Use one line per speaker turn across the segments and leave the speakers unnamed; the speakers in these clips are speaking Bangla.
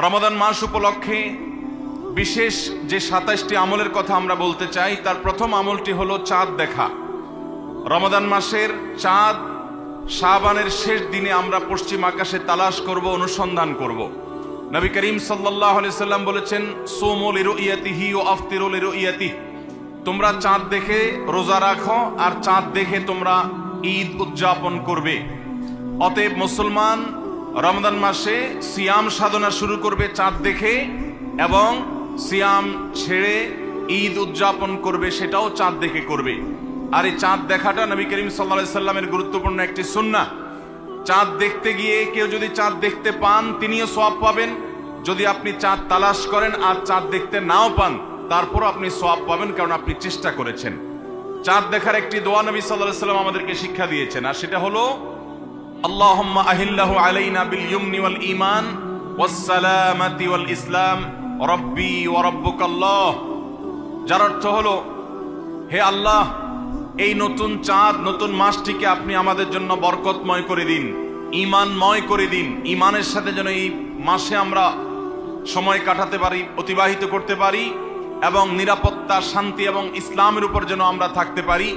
রমাদান মাস উপলক্ষে বিশেষ যে ২৭টি আমলের কথা আমরা বলতে চাই, তার প্রথম আমলটি হলো চাঁদ দেখা। রমাদান মাসের চাঁদ শাবানের শেষ দিনে আমরা পশ্চিম আকাশে তালাশ করব, অনুসন্ধান করব। নবী করিম সাল্লাল্লাহু আলাইহি সাল্লাম বলেছেন, সুমু লিরুইয়াতিহি ওয়া আফতিরু লিরুইয়াতিহি, তোমরা চাঁদ দেখে রোজা রাখো আর চাঁদ দেখে তোমরা ঈদ উদযাপন করবে। অতএব মুসলমান রমজান মাসে সিয়াম সাধনা শুরু করবে চাঁদ দেখে, এবং সিয়াম ছেড়ে ঈদ উদযাপন করবে, সেটাও চাঁদ দেখে করবে। আর এই চাঁদ দেখাটা নবী করিম সাল্লাল্লাহু আলাইহি সাল্লামের গুরুত্বপূর্ণ একটি সুন্নাহ। চাঁদ দেখতে গিয়ে কেউ যদি চাঁদ দেখতে পান তিনিও সওয়াব পাবেন। যদি আপনি চাঁদ তালাশ করেন আর চাঁদ দেখতে নাও পান, তারপরও আপনি সওয়াব পাবেন, কারণ আপনি চেষ্টা করেছেন। চাঁদ দেখার একটি দোয়া নবী সাল্লাল্লাহু আলাইহি সাল্লাম আমাদেরকে শিক্ষা দিয়েছেন, আর সেটা হলো আল্লাহুম্মা আহিল্লাহু আলাইনা বিল ইয়ুমনি ওয়াল ঈমান ওয়াস সালামাতি ওয়াল ইসলাম রব্বি ওয়া রাব্বুকাল্লাহ। যার অর্থ হলো, হে আল্লাহ, এই নতুন চাঁদ, নতুন মাসটিকে আপনি আমাদের জন্য বরকতময় করে দিন, ঈমানময় করে দিন। ঈমানের সাথে যেন এই মাসে আমরা সময় কাটাতে পারি, অতিবাহিত করতে পারি, এবং নিরাপত্তা, শান্তি এবং ইসলামের উপর যেন আমরা থাকতে পারি।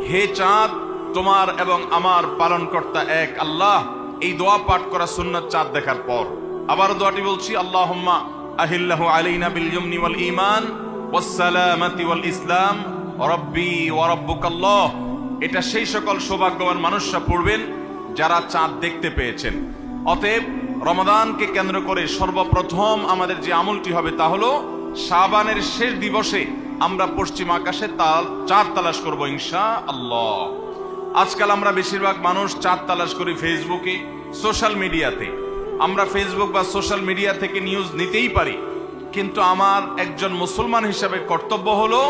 হে চাঁদ, তোমার এবং আমার পালনকর্তা এক আল্লাহ। এই দোয়া পাঠ করা সুন্নাত চাঁদ দেখার পর। আবার দোয়াটি বলছি, আল্লাহুম্মা আহিল্লাহু আলাইনা বিল ইয়ুমনি ওয়াল ঈমান ওয়াস সালামাতি ওয়াল ইসলাম রব্বি ওয়া রাব্বুকাল্লাহ। এটা সেই সকল সৌভাগ্যবান মানুষরা পড়বেন যারা চাঁদ দেখতে পেয়েছেন। অতএব রমাদানকে কেন্দ্র করে সর্বপ্রথম আমাদের যে আমলটি হবে তা হলো শাবানের শেষ দিবসে আমরা পশ্চিম আকাশে চাঁদ তালাশ করব ইনশাআল্লাহ। আজকাল আমরা বেশিরভাগ মানুষ চাঁদ তালাশ করি ফেসবুকে, সোশ্যাল মিডিয়াতে। আমরা ফেসবুক বা সোশ্যাল মিডিয়া থেকে নিউজ নিতেই পারি, কিন্তু আমার একজন মুসলমান হিসাবে কর্তব্য হলো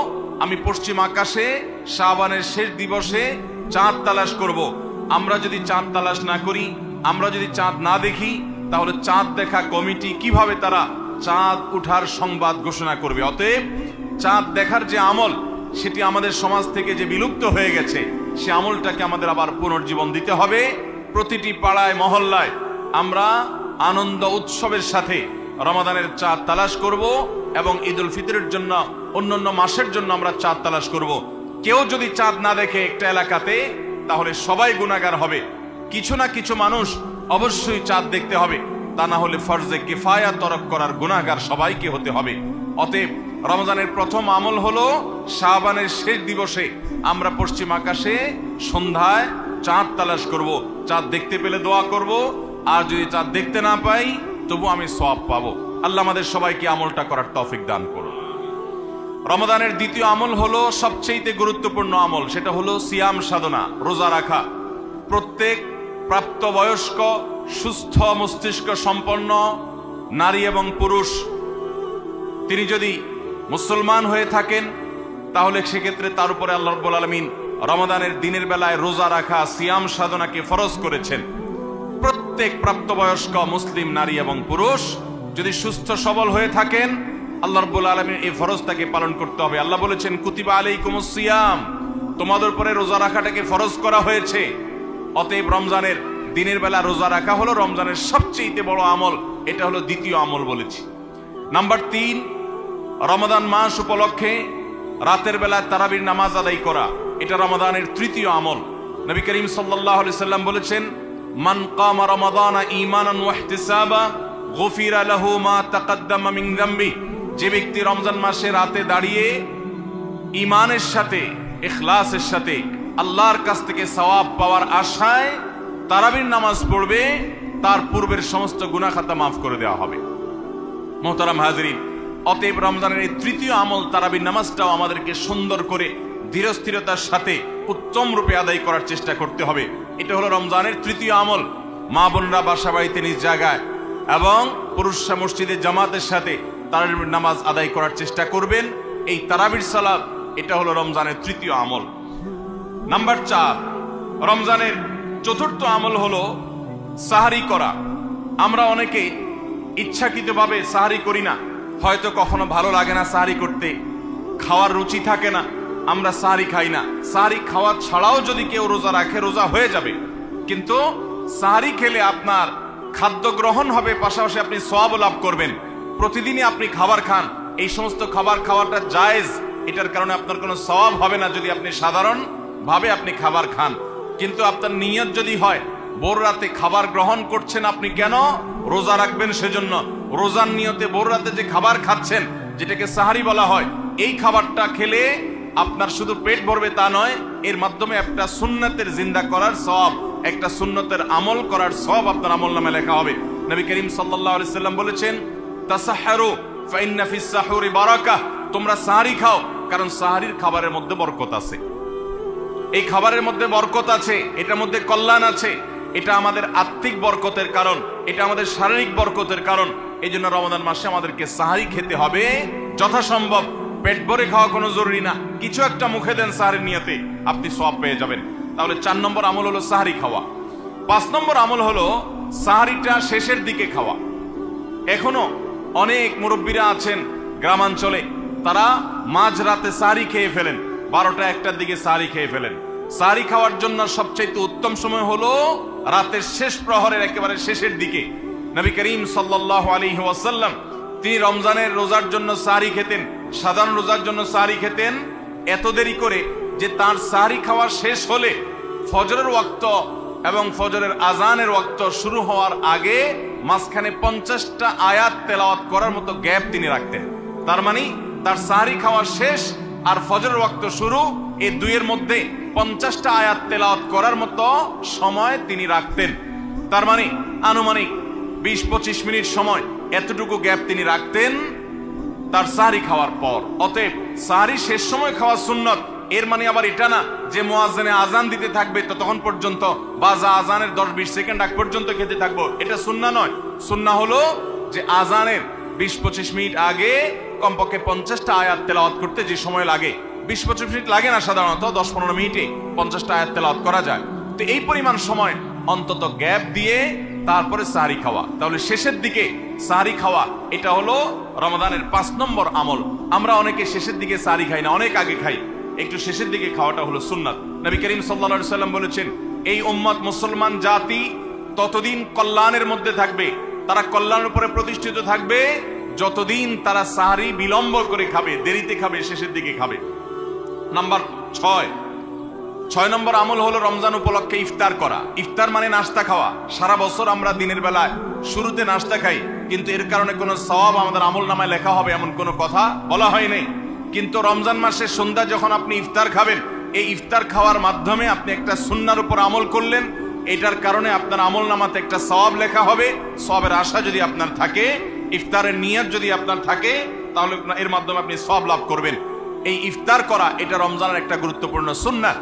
আমি পশ্চিম আকাশে শাবানের শেষ দিবসে চাঁদ তালাশ করব। আমরা যদি চাঁদ তালাশ না করি, আমরা যদি চাঁদ না দেখি, তাহলে চাঁদ দেখা কমিটি কিভাবে তারা চাঁদ উঠার সংবাদ ঘোষণা করবে? অতএব চাঁদ দেখার যে আমল, সেটি আমাদের সমাজ থেকে যে বিলুপ্ত হয়ে গেছে, সে আমলটাকে আমাদের আবার পুনর্জীবন দিতে হবে। প্রতিটি পাড়ায় মহল্লায় আমরা আনন্দ উৎসবের সাথে রমাদানের চাঁদ তালাশ করব, এবং ঈদুল ফিতরের জন্য, অন্যান্য মাসের জন্য আমরা চাঁদ তালাশ করব। কেউ যদি চাঁদ না দেখে একটা এলাকাতে, তাহলে সবাই গুনাহগার হবে। কিছু না কিছু মানুষ অবশ্যই চাঁদ দেখতে হবে, তা না হলে ফরজে কিফায়া তরক করার গুনাহগার সবাইকে হতে হবে। অতএব রমজানের প্রথম আমল হলো শাবানের শেষ দিবসে আমরা পশ্চিম আকাশে সন্ধ্যায় চাঁদ তালাশ করব। চাঁদ দেখতে পেলে দোয়া করব, আর যদি চাঁদ দেখতে না পাই তবু আমি সওয়াব পাবো। আল্লাহ আমাদের সবাইকে আমলটা করার তৌফিক দান করুন। রমাদানের দ্বিতীয় আমল হলো সবচেয়ে গুরুত্বপূর্ণ আমল, সেটা হলো সিয়াম সাধনা, রোজা রাখা। প্রত্যেক প্রাপ্তবয়স্ক, সুস্থ মস্তিষ্ক সম্পন্ন নারী এবং পুরুষ, তিনি যদি মুসলমান হয়ে থাকেন, তাহলে সেক্ষেত্রে তার উপরে আল্লাহ রাব্বুল আলামিন রমাদানের দিনের বেলায় রোজা রাখা, সিয়াম সাধনাকে ফরজ করেছেন। প্রত্যেক প্রাপ্তবয়স্ক মুসলিম নারী এবং পুরুষ যদি সুস্থ সবল হয়ে থাকেন, আল্লাহ রাব্বুল আলামিন এই ফরজটাকে পালন করতে হবে। আল্লাহ বলেছেন, কুতিবা আলাইকুমুস সিয়াম, তোমাদের উপরে রোজা রাখাটাকে ফরজ করা হয়েছে। অতএব রমজানের দিনের বেলা রোজা রাখা হলো রমজানের সবচেয়ে বড় আমল। এটা হলো দ্বিতীয় আমল বলেছি। নাম্বার ৩, রমাদান মাস উপলক্ষে রাতের বেলা তারাবির নামাজ আদায় করা, এটা রমাদানের তৃতীয় আমল। নবী করিম সাল্লাল্লাহু আলাইহি সাল্লাম বলেছেন, মান কামা রমাদানা ঈমানান ওয়া ইহতিসাবা গুফিরা লাহু মা তাকাদ্দামা মিন যামবি। যে ব্যক্তি রমজান মাসে রাতে দাঁড়িয়ে ঈমানের সাথে, ইখলাসের সাথে আল্লাহর কাছ থেকে সওয়াব পাওয়ার আশায় তারাবির নামাজ পড়বে, তার পূর্বের সমস্ত গুনাহ খাতা মাফ করে দেওয়া হবে। মোহতারাম হাজরিন, অতএব রমজানের এই তৃতীয় আমল তারাবির নামাজটাও আমাদেরকে সুন্দর করে ধীরস্থিরতার সাথে উত্তম রূপে আদায় করার চেষ্টা করতে হবে। এটা হলো রমজানের তৃতীয় আমল। মা বোনরা বাসা বাড়িতে নিজ জায়গায় এবং পুরুষরা মসজিদে জামাতের সাথে তারাবির নামাজ আদায় করার চেষ্টা করবেন। এই তারাবির সালাত, এটা হলো রমজানের তৃতীয় আমল। নাম্বার ৪, রমজানের চতুর্থ আমল হলো সাহারি করা। আমরা অনেকে ইচ্ছাকৃতভাবে সাহারি করি না, হয়তো কখনো ভালো লাগে না সাহারি করতে, খাওয়ার রুচি থাকে না, আমরা সাহারি খাই না। সাহারি খাওয়া ছাড়াও যদি কেউ রোজা রাখে, রোজা হয়ে যাবে, কিন্তু সাহারি খেলে আপনার খাদ্য গ্রহণ হবে, পাশাপাশি আপনি সওয়াবও লাভ করবেন। প্রতিদিনই আপনি খাবার খান, এই সমস্ত খাবার খাওয়াটা জায়েজ, এটার কারণে আপনার কোনো সওয়াব হবে না যদি আপনি সাধারণ ভাবে আপনি খাবার খান। কিন্তু আপনার নিয়ত যদি হয় ভোর রাতে খাবার গ্রহণ করছেন, আপনি কেন রোজা রাখবেন সেজন্য, রোজার নিয়তে ভোর রাতে যে খাবার খাচ্ছেন যেটাকে সাহারি বলা হয়, এই খাবারটা খেলে আপনার শুধু পেট ভরবে তা নয়, এর মাধ্যমে একটা সুন্নতের জিন্দা করার সওয়াব, একটা সুন্নতের আমল করার সওয়াব আপনার আমলনামে লেখা হবে। নবী করিম সাল্লাল্লাহু আলাইহি সাল্লাম বলেছেন, তাসাহহারু ফাইন্না ফিস সাহুরি বারাকাহ, তোমরা সাহারি খাও কারণ সাহারির খাবারের মধ্যে বরকত আছে। এই খাবারের মধ্যে বরকত আছে, এটার মধ্যে কল্যাণ আছে, এটা আমাদের আত্মিক বরকতের কারণ, এটা আমাদের শারীরিক বরকতের কারণ। এই জন্য রমাদান মাসে আমাদেরকে সাহারি খেতে হবে যথাসম্ভব। পেট ভরে খাওয়া কোনো জরুরি না, কিছু একটা মুখে দেন সাহারির নিয়তে, আপনি সওয়াব পেয়ে যাবেন। তাহলে 4 নম্বর আমল হলো সাহারি খাওয়া। 5 নম্বর আমল হলো সাহারিটা শেষের দিকে খাওয়া। এখনো অনেক মুরব্বীরা আছেন গ্রামাঞ্চলে, তারা মাঝরাতে সাহারি খেয়ে ফেলেন, 12টা 1টার দিকে সাহারি খেয়ে ফেলেন। সাহারি খাওয়ার জন্য সবচেয়ে উত্তম সময় হলো রাতের শেষ প্রহরের একেবারে শেষের দিকে। নবী করিম সাল্লাল্লাহু আলাইহি ওয়াসাল্লাম তিনি রমজানের রোজার জন্য সাহারি খেতেন, সাধারণ রোজার জন্য সাহারি খেতেন এত দেরি করে যে তার সাহারি খাওয়া শেষ হলে ফজরের ওয়াক্ত এবং ফজরের আজানের ওয়াক্ত শুরু হওয়ার আগে মাঝখানে 50টা আয়াত তেলাওয়াত করার মতো গ্যাপ তিনি রাখতেন। তার মানে তার সাহারি খাওয়া শেষ আর ফজরের ওয়াক্ত শুরু, এই দুইয়ের মধ্যে 50টা আয়াত তেলাওয়াত করার মতো সময় তিনি রাখতেন। তার মানে আনুমানিক 20-25 মিনিট সময়, এতটুকু গ্যাপ তিনি রাখতেন তার সাহারি খাওয়ার পর। অতএব সাহারি শেষ সময় খাওয়া সুন্নত। এর মানে আবার এটা না যে মুয়াজ্জিনে আজান দিতে থাকবে ততক্ষণ পর্যন্ত বা আজানের 10-20 সেকেন্ড আগ পর্যন্ত খেতে থাকবো, এটা সুন্নাহ নয়। সুন্নাহ হলো যে আজানের 20-25 মিনিট আগে কমপক্ষে 50টা আয়াত তেলাওয়াত করতে যে সময় লাগে, 20-25 মিনিট লাগে না, সাধারণত 10-15 মিনিটে 50টা আয়াত তেলাওয়াত করা যায়। তো এই পরিমাণ সময় অন্তত গ্যাপ দিয়ে তারপরে সাহারি খাওয়া। তাহলে শেষের দিকে সাহারি খাওয়া, এটা হলো রমাদানের 5 নম্বর আমল। আমরা অনেকে শেষের দিকে সাহারি খাই না, অনেক আগে খাই, একটু শেষের দিকে খাওয়াটা হলো সুন্নাত। নবী করিম সাল্লাল্লাহু আলাইহি সাল্লাম বলেছেন, এই উম্মত মুসলমান জাতি ততদিন কল্যাণের মধ্যে থাকবে, তারা কল্যাণের উপরে প্রতিষ্ঠিত থাকবে যতদিন তারা সাহারি বিলম্ব করে খাবে, দেরিতে খাবে, শেষের দিকে খাবে। নাম্বার 6 নম্বর আমল হলো রমজান উপলক্ষে ইফতার করা। ইফতার মানে নাস্তা খাওয়া। সারা বছর আমরা দিনের বেলায় শুরুতে নাস্তা খাই, কিন্তু এর কারণে কোনো সওয়াব আমাদের আমলনামায় লেখা হবে এমন কোনো কথা বলা হয় নাই। কিন্তু রমজান মাসের সন্ধ্যা যখন আপনি ইফতার খাবেন, এই ইফতার খাওয়ার মাধ্যমে আপনি একটা সুন্নাহর উপর আমল করলেন, এটার কারণে আপনার আমলনামাতে একটা সওয়াব লেখা হবে। সওয়াবের আশা যদি আপনার থাকে, ইফতারের নিয়ত যদি আপনার থাকে, তাহলে এর মাধ্যমে আপনি সওয়াব লাভ করবেন। এই ইফতার করা এটা রমজানের একটা গুরুত্বপূর্ণ সুন্নাহ।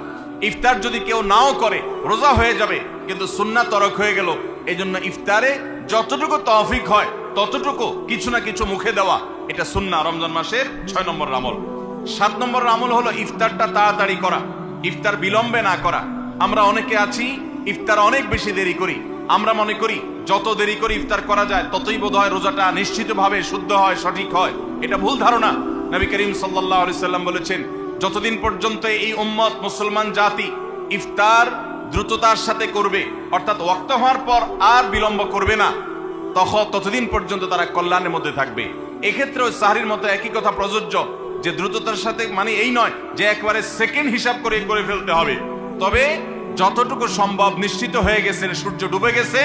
ইফতার যদি কেউ নাও করে রোজা হয়ে যাবে, কিন্তু সুন্নাহ তরক হয়ে গেল। এই জন্য ইফতারে যতটুকু তৌফিক হয় ততটুকু কিছু না কিছু মুখে দেওয়া, এটা সুন্নাহ রমজান মাসের 6 নম্বর আমল। 7 নম্বর আমল হলো ইফতারটা তাড়াতাড়ি করা, ইফতার বিলম্বে না করা। আমরা অনেকে আছি ইফতার অনেক বেশি দেরি করি, আমরা মনে করি যত দেরি করে ইফতার করা যায় ততই বোধহয় রোজাটা নিশ্চিতভাবে শুদ্ধ হয়, সঠিক হয়। এটা ভুল ধারণা। নবী করিম সাল্লাল্লাহু আলাইহি সাল্লাম বলেছেন, যতদিন পর্যন্ত এই উম্মত মুসলমান জাতি ইফতার দ্রুততার সাথে করবে, অর্থাৎ ওয়াক্ত হওয়ার পর আর বিলম্ব করবে না, ততদিন পর্যন্ত তারা কল্যাণের মধ্যে থাকবে। এক্ষেত্রে ওই সাহরির মতো একই কথা প্রযোজ্য, যে দ্রুততার সাথে মানে এই নয় যে একবারে সেকেন্ড হিসাব করে ফেলতে হবে, তবে যতটুকু সম্ভব নিশ্চিত হয়ে গেছে সূর্য ডুবে গেছে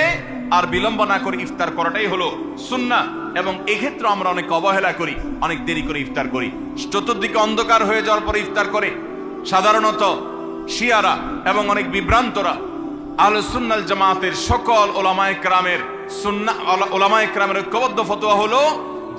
আর বিলম্ব না করে ইফতার করাটাই হলো সুন্নাহ। এবং এক্ষেত্রে আমরা অনেক অবহেলা করি, অনেক দেরি করে ইফতার করি, চতুর্দিকে অন্ধকার হয়ে যাওয়ার পরে ইফতার করে। সাধারণত শিয়ারা এবং অনেক বিভ্রান্তরা আহলুস সুন্নাহ ওয়াল জামাতের সকল ওলামায়ে কেরামের ওলামায়ে কেরামের ঐক্যবদ্ধ ফতোয়া হলো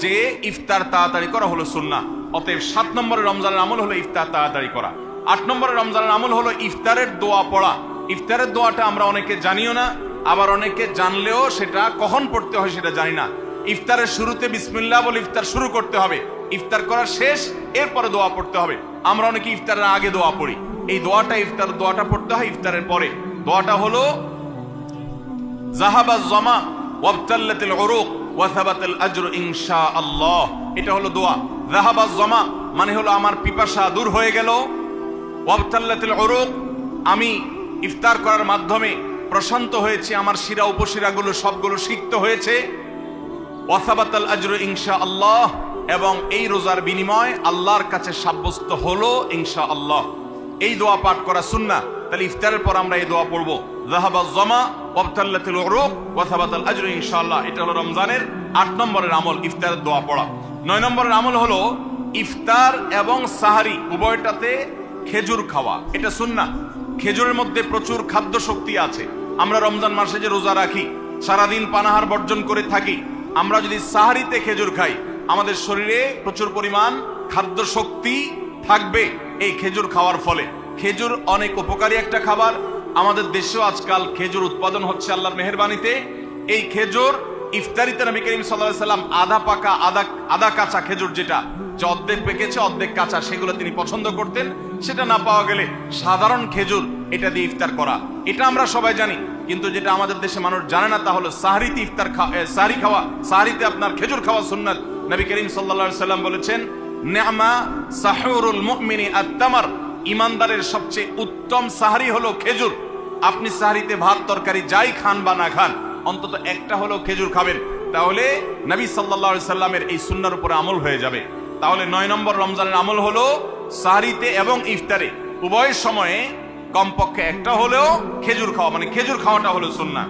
যে ইফতার তাড়াতাড়ি করা হলো সুন্নাহ। অতএব 7 নম্বরের রমজানের আমল হলো ইফতার তাড়াতাড়ি করা। 8 নম্বরের রমজানের আমল হলো ইফতারের দোয়া পড়া। ইফতারের দোয়াটা আমরা অনেকে জানিও না, আবার অনেকে জানলেও সেটা কখন পড়তে হয় সেটা জানি না। ইফতারের শুরুতে বিসমিল্লাহ বলে ইফতার শুরু করতে হবে, ইফতার করা শেষ, এরপরে দোয়া পড়তে হবে। আমরা অনেকে ইফতারের আগে দোয়া পড়ি, এই দোয়াটা ইফতার দোয়াটা পড়তে হয় ইফতারের পরে। দোয়াটা হলো যাহাবাজ জামা ওয়াবতাল্লাতিল উরুক ওয়া সাবাতাল আজরু ইনশাআল্লাহ। এটা হলো দোয়া। যাহাবাজ জামা মানে হলো আমার পিপাসা দূর হয়ে গেল, ওয়াবতাল্লাতিল উরুক আমি ইফতার করার মাধ্যমে প্রশান্ত হয়েছে, আমার শিরা উপশিরাগুলো সবগুলো সিক্ত হয়েছে। ওয়াসাবাতাল আজরু ইনশাআল্লাহ, এবং এই রোজার বিনিময় আল্লাহর কাছে সাব্যস্ত হলো ইনশাআল্লাহ। এই দোয়া পাঠ করা সুন্নাহ। তাহলে ইফতারের পর আমরা এই দোয়া পড়বো, যাহাবাজ জামা ওয়াবতাল্লাতিল উরুক ওয়াসাবাতাল আজরু ইনশাআল্লাহ। এটা হলো রমজানের 8 নম্বরের আমল, ইফতারের দোয়া পড়া। 9 নম্বরের আমল হলো ইফতার এবং সাহারি উভয়টাতে খেজুর খাওয়া। এটা সুন্নাহ। খেজুরের মধ্যে প্রচুর খাদ্য শক্তি আছে। আমরা রমজান মাসে যে রোজা রাখি, সারাদিন পানাহার বর্জন করে থাকি, আমরা যদি সাহারিতে খেজুর খাই, আমাদের শরীরে প্রচুর পরিমাণ খাদ্য শক্তি থাকবে এই খেজুর খাওয়ার ফলে। খেজুর অনেক উপকারী একটা খাবার। আমাদের দেশেও আজকাল খেজুর উৎপাদন হচ্ছে আল্লাহর মেহেরবানিতে। এই খেজুর ইফতারিতে নবী করিম সাল্লাল্লাহু আলাইহি সাল্লাম আধা পাকা আধা কাঁচা খেজুর, যেটা যে অর্ধেক পেকেছে অর্ধেক কাঁচা, সেগুলো তিনি পছন্দ করতেন। সেটা না পাওয়া গেলে সাধারণ খেজুর, এটা দিয়ে ইফতার করা, এটা আমরা সবাই জানি। কিন্তু যেটা আমাদের দেশে মানুষ জানে না, তা হলো সাহরিতে সাহরি খাওয়া, সাহরিতে আপনার খেজুর খাওয়া সুন্নাত। নবী করিম সাল্লাল্লাহু আলাইহি সাল্লাম বলেছেন, নি'মা সাহুরুল মুমিনি আত-তামার, ইমানদারের সবচেয়ে উত্তম সাহরি হলো খেজুর। আপনি সাহরিতে ভাত তরকারি যাই খান বা না খান, অন্তত একটা হলো খেজুর খাবেন, তাহলে নবী সাল্লাল্লাহু আলাইহি সাল্লামের এই সুন্নাহর উপরে আমল হয়ে যাবে। তাহলে 9 নম্বর রমজানের আমল হলো সাহরিতে এবং ইফতারে উভয় সময়ে কমপক্ষে একটা হলেও খেজুর খাওয়া, মানে খেজুর খাওয়াটা হলো সুন্নাহ।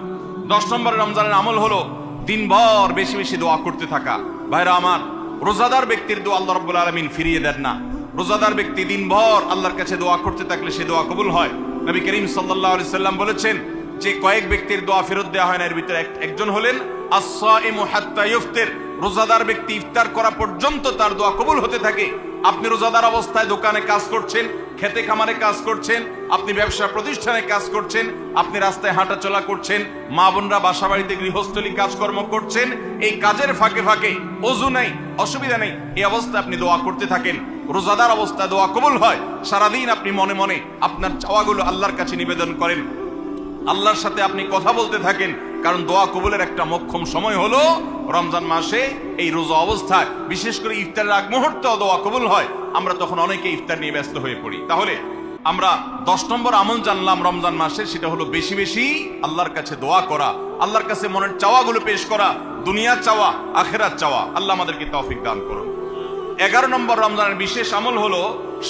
10 নম্বর রমজানের আমল হলো দিনভর বেশি বেশি দোয়া করতে থাকা। ভাইরা আমার, রোজাদার ব্যক্তির দোয়া আল্লাহ রাব্বুল আলামিন ফিরিয়ে দেন না। রোজাদার ব্যক্তি দিনভর আল্লাহর কাছে দোয়া করতে থাকলে সে দোয়া কবুল হয়। নবী করিম সাল্লাল্লাহু আলাইহি সাল্লাম বলেছেন যে কয়েক ব্যক্তির দোয়া ফেরত দেওয়া হয় না, এর ভিতরে একজন হলেন আস-সাইমু হাত্তা ইফতির, রোজাদার ব্যক্তি ইফতার করা পর্যন্ত তার দোয়া কবুল হতে থাকে। আপনি রোজাদার অবস্থায় দোকানে কাজ করছেন, খেতে খামারে কাজ করছেন, আপনি ব্যবসা প্রতিষ্ঠানে কাজ করছেন, আপনি রাস্তায় হাঁটাচলা করছেন, মা বোনরা বাসা বাড়িতে গৃহস্থলী কাজকর্ম করছেন, এই কাজের ফাঁকে ফাঁকে ওযু নেই, অসুবিধা নেই, এই অবস্থায় আপনি দোয়া করতে থাকেন। রোজাদার অবস্থায় দোয়া কবুল হয়। সারাদিন আপনি মনে মনে আপনার চাওয়াগুলো আল্লাহর কাছে নিবেদন করেন, আল্লাহর সাথে আপনি কথা বলতে থাকেন, কারণ দোয়া কবুলের একটা মোক্ষম সময় হলো রমজান মাসে এই রোজা অবস্থায়। বিশেষ করে ইফতারের আগ মুহূর্তে দোয়া কবুল হয়, আমরা তখন অনেকে ইফতার নিয়ে ব্যস্ত হয়ে পড়ি। তাহলে আমরা 10 নম্বর আমল জানলাম রমজান মাসে, সেটা হলো বেশি বেশি আল্লাহর কাছে দোয়া করা, আল্লাহর কাছে মনের চাওয়াগুলো পেশ করা, দুনিয়ার চাওয়া আখিরাত চাওয়া। আল্লাহ আমাদেরকে তৌফিক দান করুন। 11 নম্বর রমজানের বিশেষ আমল হলো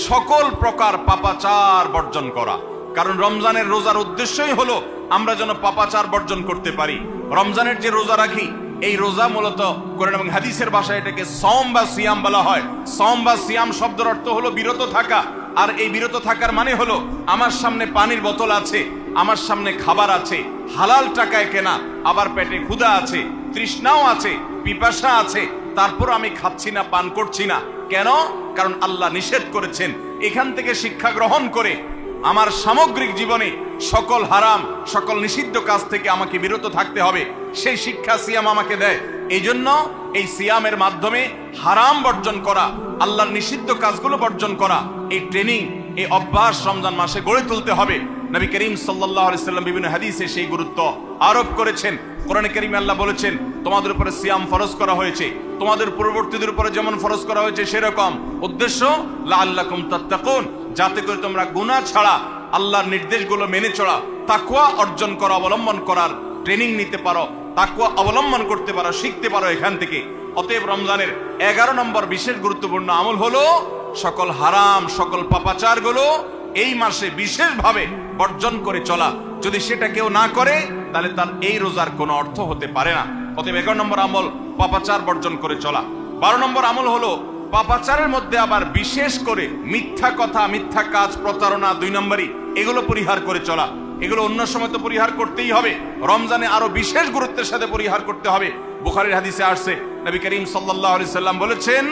সকল প্রকার পাপাচার বর্জন করা। কারণ রমজানের রোজার উদ্দেশ্যই হলো আমরা যেন পাপাচার বর্জন করতে পারি। রমজানের যে রোজা রাখি, এই রোজা মূলত কোরআন এবং হাদিসের ভাষায় এটাকে সওম বা সিয়াম বলা হয়। সওম বা সিয়াম শব্দের অর্থ হলো বিরত থাকা। আর এই বিরত থাকার মানে হলো আমার সামনে পানির বোতল আছে, আমার সামনে খাবার আছে, হালাল টাকায় কেনা, আবার পেটে ক্ষুধা আছে, তৃষ্ণাও আছে, পিপাসা আছে, তারপর আমি খাচ্ছি না, পান করছি না। কেন? কারণ আল্লাহ নিষেধ করেছেন। এখান থেকে শিক্ষা গ্রহণ করে আমার সামগ্রিক জীবনে সকল হারাম, সকল নিষিদ্ধ কাজ থেকে আমাকে বিরত থাকতে হবে, সেই শিক্ষা সিয়াম আমাকে দেয়। এই জন্য এই সিয়ামের মাধ্যমে হারাম বর্জন করা, আল্লাহর নিষিদ্ধ কাজগুলো বর্জন করা, এই ট্রেনিং, এই অভ্যাস রমজান মাসে গড়ে তুলতে হবে। নবী করিম সাল্লাল্লাহু আলাইহি সাল্লাম বিভিন্ন হাদিসে সেই গুরুত্ব আরোপ করেছেন। কোরআনে কারিমে আল্লাহ বলেছেন, তোমাদের উপরে সিয়াম ফরজ করা হয়েছে, তোমাদের পূর্ববর্তীদের উপরে যেমন ফরজ করা হয়েছে সেরকম। উদ্দেশ্য লাআল্লাকুম তাত্তাকুন, যাতে করে তোমরা গুনাহ ছাড়া আল্লাহর নির্দেশগুলো মেনে চলা, তাকওয়া অর্জন করা, অবলম্বন করার ট্রেনিং নিতে পারো, তাকওয়া অবলম্বন করতে পারো, শিখতে পারো এখান থেকে। অতএব রমজানের 11 নম্বর বিশেষ গুরুত্বপূর্ণ আমল হলো সকল হারাম, সকল পাপাচারগুলো এই মাসে বিশেষভাবে বর্জন করে চলা। যদি সেটা কেউ না করে তাহলে তার এই রোজার কোনো অর্থ হতে পারে না। অতএব 11 নম্বর আমল পাপাচার বর্জন করে চলা। 12 নম্বর আমল হলো পাপাচারের মধ্যে আবার বিশেষ করে মিথ্যা কথা, মিথ্যা কাজ, প্রতারণা 2 নম্বরই, এগুলো পরিহার করে চলা। এগুলো অন্য সময় তো পরিহার করতেই হবে, রমজানে আরো বিশেষ গুরুত্বের সাথে পরিহার করতে হবে। বুখারীর হাদিসে আসছে, নবী করিম সাল্লাল্লাহু আলাইহি সাল্লাম বলেছেন,